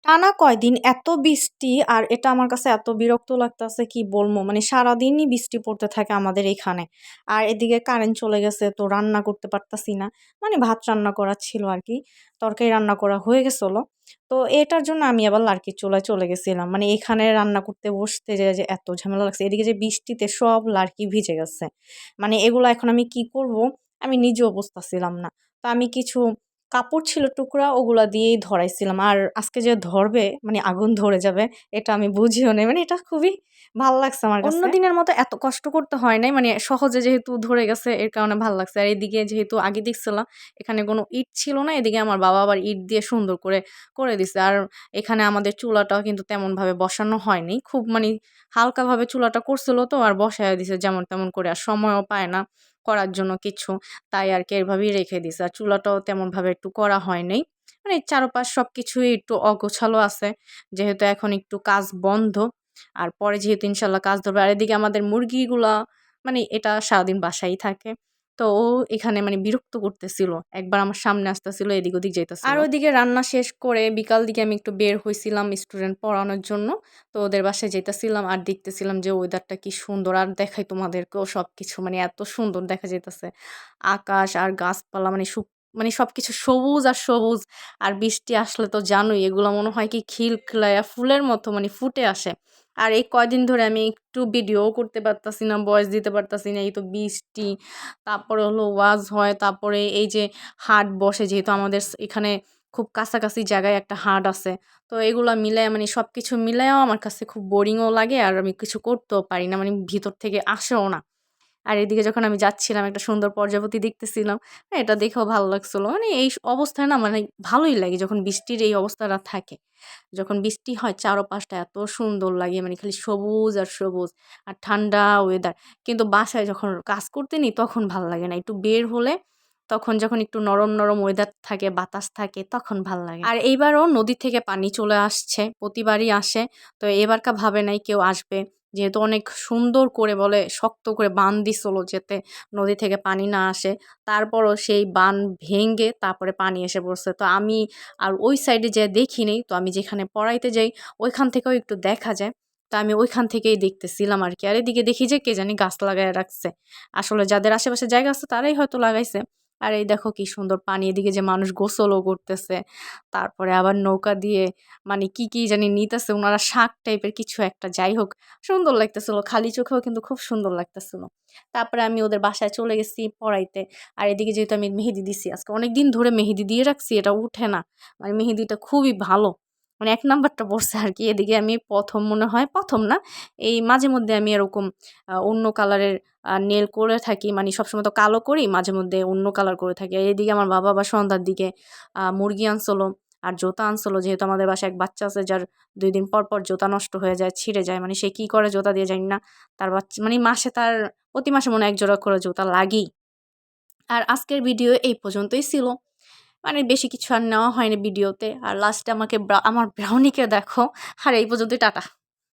টানা কয়দিন এত বৃষ্টি আর এটা আমার কাছে এত বিরক্ত লাগতেছে কি বলবো মানে সারাদিনই বৃষ্টি পড়তে থাকে আমাদের এখানে। আর এদিকে কারেন্ট চলে গেছে তো রান্না করতে পারতাছি না। মানে ভাত রান্না করা ছিল আর কি, তরকারি রান্না করা হয়ে গেছিল। তো এটার জন্য আমি আবার লার্কির চুলায় চলে গেছিলাম, মানে এখানে রান্না করতে বসতে যে এত ঝামেলা লাগছে, এদিকে যে বৃষ্টিতে সব লার্কি ভিজে গেছে। মানে এগুলো এখন আমি কি করব আমি নিজেও বুঝতেছিলাম না। তো আমি কিছু কাপড় ছিল টুকরা ওগুলা দিয়েই ধরাইছিলাম। আর আজকে যে ধরবে মানে আগুন ধরে যাবে এটা আমি বুঝিও নাই। মানে এটা খুবই ভাল লাগছে আমার কাছে। অন্য দিনের মতো এত কষ্ট করতে হয় নাই। মানে সহজে যেহেতু ধরে গেছে এর কারণে ভাল লাগছে। আর এদিকে যেহেতু আগে দেখছিলাম এখানে কোনো ইট ছিল না, এদিকে আমার বাবা আবার ইট দিয়ে সুন্দর করে দিছে। আর এখানে আমাদের চুলাটাও কিন্তু তেমনভাবে বসানো হয়নি। খুব মানে হালকাভাবে চুলাটা করছিল তো আর বসায় দিছে যেমন তেমন করে। আর সময়ও পায় না করার জন্য কিছু। তাই আরকি এভাবেই রেখে দিছে। আর চুলাটাও তেমনভাবে একটু করা হয় নাই। মানে চারপাশ সবকিছুই একটু অগোছালো আছে। যেহেতু এখন একটু কাজ বন্ধ। আর পরে যেহেতু ইনশাআল্লাহ কাজ ধরবে। আর এদিকে আমাদের মুরগিগুলা মানে এটা সারাদিন বাসায়ই থাকে। তো ও এখানে মানে বিরক্ত করতেছিল। একবার আমার সামনে আসতেছিল, এদিক ওদিক যাইতেছিল। আর ওইদিকে রান্না শেষ করে বিকাল দিকে আমি একটু বের হইছিলাম স্টুডেন্ট পড়ানোর জন্য। তো ওদের বাসায় যাইতেছিলাম আর দেখতেছিলাম যে ওয়েদারটা কি সুন্দর। আর দেখাই তোমাদেরকেও সবকিছু মানে এত সুন্দর দেখা যাইতেছে। আকাশ আর গাছপালা মানে মানে সবকিছু সবুজ আর সবুজ। আর বৃষ্টি আসলে তো জানোই এগুলো মনে হয় কি খিলখিলাইয়া ফুলের মতো মানে ফুটে আসে। আর এই কয়দিন ধরে আমি একটু ভিডিওও করতে পারতাছি না, ভয়েস দিতে পারতাছি না। এই তো বৃষ্টি, তারপরে হলো ওয়াজ হয়, তারপরে এই যে হাট বসে যেহেতু আমাদের এখানে খুব কাছাকাছি জায়গায় একটা হাট আছে। তো এগুলা মিলায়া মানে সবকিছু মিলায়াও আমার কাছে খুব বোরিংও লাগে আর আমি কিছু করতেও পারি না। মানে ভিতর থেকে আসেও না। আর এদিকে যখন আমি যাচ্ছিলাম একটা সুন্দর প্রজাপতি দেখতেছিলাম। এটা দেখেও ভালো লাগছিল। মানে এই অবস্থায় না মানে ভালোই লাগে যখন বৃষ্টির এই অবস্থাটা থাকে। যখন বৃষ্টি হয় চারপাশটা এত সুন্দর লাগে মানে খালি সবুজ আর সবুজ আর ঠান্ডা ওয়েদার। কিন্তু বাসায় যখন কাজ করতে নিই তখন ভাল লাগে না। একটু বের হলে তখন যখন একটু নরম, নরম ওয়েদার থাকে, বাতাস থাকে তখন ভাল লাগে। আর এইবারও নদী থেকে পানি চলে আসছে। প্রতিবারই আসে। তো এবারকার ভাবে নাই কেউ আসবে। যেহেতু অনেক সুন্দর করে বলে শক্ত করে বাঁধ দিছিল যাতে নদী থেকে পানি না আসে। তারপরও সেই বাঁধ ভেঙে তারপরে পানি এসে পড়ছে। তো আমি আর ওই সাইডে যেয়ে দেখি নাই। তো আমি যেখানে পড়াইতে যাই ওইখান থেকেও একটু দেখা যায়। তো আমি ওইখান থেকেই দেখতেছিলাম আরকি। আর এদিকে দেখি যে কে জানি গাছ লাগায় রাখছে। আসলে যাদের আশেপাশে জায়গা আছে তারাই হয়তো লাগাইছে। আর এই দেখো কি সুন্দর পানি, এদিকে যে মানুষ গোসলও করতেছে। তারপরে আবার নৌকা দিয়ে মানে কি জানি নিতেছে উনারা, শাক টাইপের কিছু একটা। যাই হোক সুন্দর লাগতেছিল। খালি চোখেও কিন্তু খুব সুন্দর লাগতেছিল। তারপরে আমি ওদের বাসায় চলে গেছি পড়াইতে। আর এদিকে যেহেতু আমি মেহেদি দিছি আজকে অনেকদিন ধরে মেহেদি দিয়ে রাখছি, এটা উঠে না। মানে মেহেদিটা খুবই ভালো। মানে ১ নাম্বারটা পড়ছে আরকি। এদিকে আমি ১ম মনে হয় ১ম না, এই মাঝে মধ্যে আমি এরকম অন্য কালারের নেল করে থাকি। মানে সবসময় তো কালো করি, মাঝে মধ্যে অন্য কালার করে থাকি। আর এদিকে আমার বাবা আবার সন্ধ্যার দিকে মুরগি আনছিল আর জুতা আনছিল। যেহেতু আমাদের বাসায় এক বাচ্চা আছে যার ২ দিন পর, পর জুতা নষ্ট হয়ে যায়, ছিঁড়ে যায়। মানে সে কি করে জুতা দিয়ে জানি না। তার মানে মাসে তার প্রতি মাসে মনে হয় ১ জোড়া করে জুতা লাগেই। আর আজকের ভিডিও এই পর্যন্তই ছিল। মানে বেশি কিছু আর নেওয়া হয়নি ভিডিওতে। আর লাস্টে আমাকে আমার ব্রাউনিকে দেখো। আর এই পর্যন্তই, টাটা।